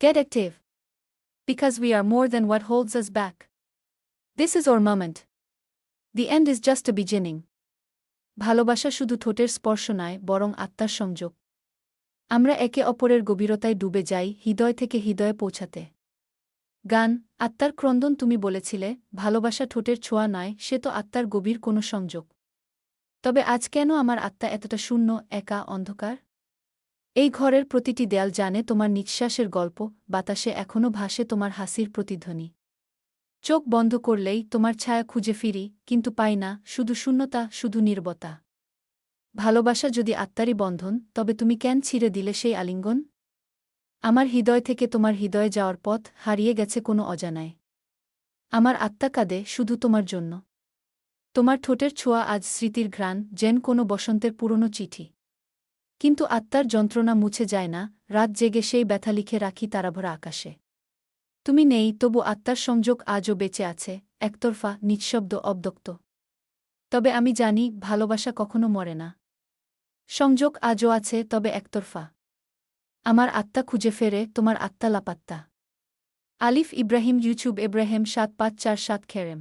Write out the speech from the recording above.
Get active. Because we are more than what holds us back. This is our moment. The end is just a beginning. ভালোবাসা শুধু ঠোঁটের স্পর্শ নয় বরং আত্মার সংযোগ। আমরা একে অপরের গভীরতায় ডুবে যাই হৃদয় থেকে হৃদয়ে পৌঁছাতে। গান আত্মার ক্রন্দন তুমি বলেছিলে ভালোবাসা ঠোঁটের ছোঁয়া নয় সে তো আত্মার গভীর কোনো সংযোগ। তবে আজ কেন আমার আত্মা এতটা শূন্য একা অন্ধকার? এই ঘরের প্রতিটি দেয়াল জানে তোমার নিঃশ্বাসের গল্প, বাতাসে এখনও ভাসে তোমার হাসির প্রতিধ্বনি। চোখ বন্ধ করলেই তোমার ছায়া খুঁজে ফিরি, কিন্তু পাই না, শুধু শূন্যতা, শুধু নীরবতা। ভালোবাসা যদি আত্মারই বন্ধন, তবে তুমি কেন ছিঁড়ে দিলে সেই আলিঙ্গন? আমার হৃদয় থেকে তোমার হৃদয়ে যাওয়ার পথ হারিয়ে গেছে কোনো অজানায়। আমার আত্মা কাঁদে শুধু তোমার জন্য। তোমার ঠোঁটের ছোঁয়া আজ স্মৃতির ঘ্রাণ, যেন কোনো বসন্তের পুরনো চিঠি। কিন্তু আত্মার যন্ত্রণা মুছে যায় না, রাত জেগে সেই ব্যথা লিখে রাখি তারাভরা আকাশে। তুমি নেই, তবু আত্মার সংযোগ আজও বেঁচে আছে, একতরফা, নিঃশব্দ, অব্যক্ত। তবে আমি জানি ভালোবাসা কখনো মরে না। সংযোগ আজও আছে, তবে একতরফা। আমার আত্মা খুঁজে ফেরে, তোমার আত্মা লাপাত্তা। আলিফ ইব্রাহিম ইউটিউব ইব্রাহিম ৭৫৪৭ খেরেম।